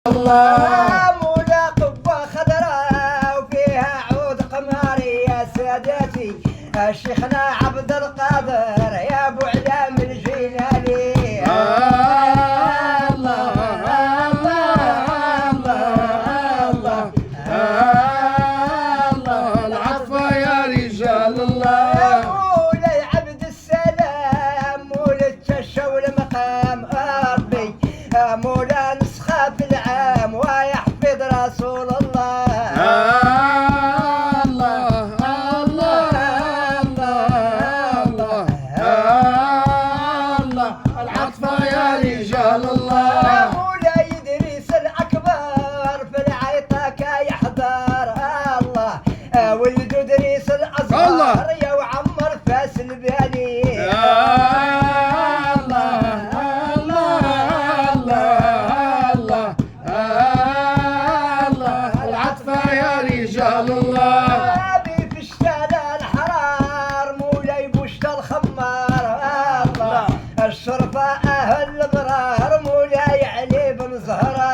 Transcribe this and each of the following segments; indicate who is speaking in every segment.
Speaker 1: الله مولا قبة خضراء وفيها عود قمري يا سادتي شيخنا عبد القادر يا ابو علام الجيلاني.
Speaker 2: الله الله الله الله العطفة يا رجال الله.
Speaker 1: يا مولاي عبد السلام مولا التشا والمقام ربي مولا نسخة في العام ويحفظ رسول الله.
Speaker 2: العطفة يا رجال الله.
Speaker 1: مولاي إدريس الأكبر في العيطة كيحضر الله ولد إدريس الأصغر يا وعمر فاس البالي.
Speaker 2: العطفة يا رجال الله.
Speaker 1: أبي في الشتاء الحرار مولاي بوشت الخمار الله الشرفة أهل البرار مولاي علي بن زهرة.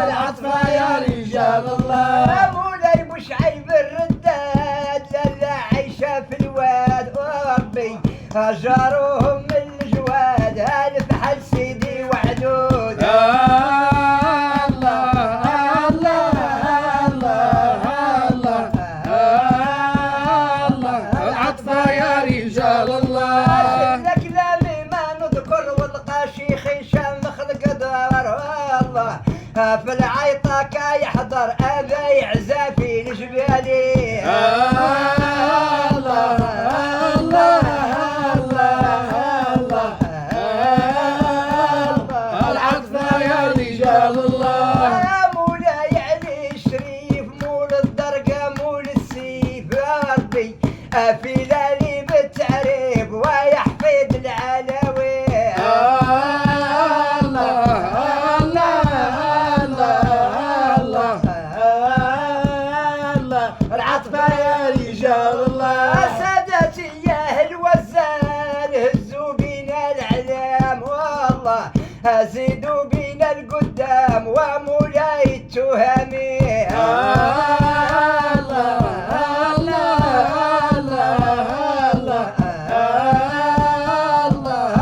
Speaker 2: العطفة يا رجال الله.
Speaker 1: مولاي بوشعيب الرداد لا عيشة في الواد وربي جاروهم من الجواد الف حل سيدي وعدود.
Speaker 2: العطفة يا رجال الله.
Speaker 1: كلامي ما نذكر والقاشيخ شمخ القدر الله في العيطة كيحضر ابي عزافي الجبالي.
Speaker 2: العطفة يا رجال الله.
Speaker 1: مولاي علي الشريف مول الدرقة مول السيف يا ربي في لالي بالتعريف ويحفظ العلاوي.
Speaker 2: العطفة يا رجال الله.
Speaker 1: سادتي يا الوزان هزوا بينا الاعلام والله زيدوا بينا القدام ومولاي التهامي.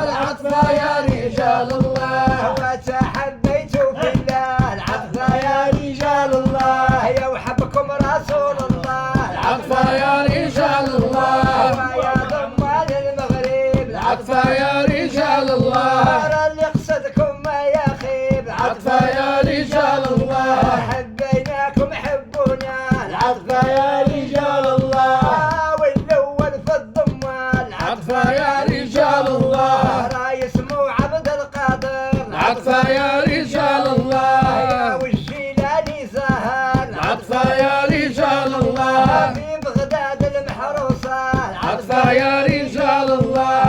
Speaker 2: العطفة يا رجال الله.
Speaker 1: وتحبيت في الله العطفة يا رجال الله يا وحبكم رسول الله.
Speaker 2: العطفة يا رجال الله.
Speaker 1: ويا ضمان المغرب
Speaker 2: العطفة يا رجال الله.
Speaker 1: اللي يقصدكم ما يخيب.
Speaker 2: العطفة يا رجال الله.
Speaker 1: حبيناكم حبونا.
Speaker 2: العطفة يا رجال الله.
Speaker 1: والاول في الضمان.
Speaker 2: العطفة يا رجال الله.
Speaker 1: رايس مو عبد القادر.
Speaker 2: العطفة يا رجال الله.
Speaker 1: والجيلاني زهر.
Speaker 2: العطفة يا رجال الله.
Speaker 1: في بغداد المحروسة.
Speaker 2: العطفة يا رجال الله.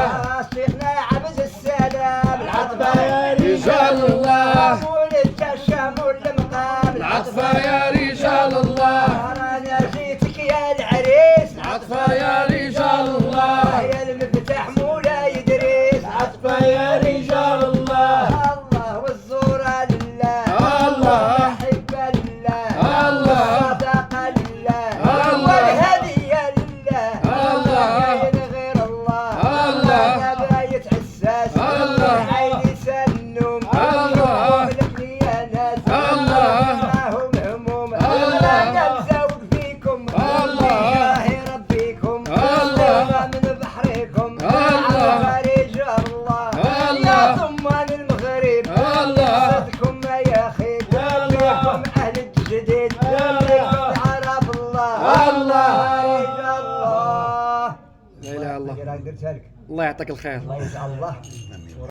Speaker 1: شيخنا عبد السلام.
Speaker 2: العطفة يا رجال الله.
Speaker 1: مول الجشا مول المقام.
Speaker 2: العطفة يا رجال الله.
Speaker 1: انا جيتك يا العريس.
Speaker 2: العطفة يا رجال الله.
Speaker 1: يا المفتاح مولاي إدريس.
Speaker 2: العطفة يا رجال الله.
Speaker 1: الله والزورة لله.
Speaker 2: الله.
Speaker 1: الحبة لله.
Speaker 2: الله.
Speaker 1: الصدقة لله.
Speaker 2: الله.
Speaker 1: والهدية لله.
Speaker 2: الله.
Speaker 1: غير غير الله.
Speaker 2: الله.
Speaker 1: أنا بايت حساس.
Speaker 2: الله.
Speaker 1: عيني سنوم.
Speaker 2: الله.
Speaker 1: ملكني يا ناس.
Speaker 2: الله.
Speaker 1: معهم هموم.
Speaker 2: الله.
Speaker 1: أنا مزوج فيكم.
Speaker 2: الله.
Speaker 1: بجاه ربيكم.
Speaker 2: الله.
Speaker 1: من بحركم.
Speaker 2: الله.
Speaker 1: خارج الله.
Speaker 2: الله.
Speaker 1: يا ضمان المغرب.
Speaker 2: الله.
Speaker 1: صدكم يا خير.
Speaker 2: الله.
Speaker 1: فيكم أهل الجديد.
Speaker 2: الله.
Speaker 1: فيكم عرب الله.
Speaker 2: الله.
Speaker 1: خارج الله.
Speaker 2: لا إله إلا الله.
Speaker 1: قلتها لك.
Speaker 2: الله يعطيك الخير.
Speaker 1: الله يجعل الله.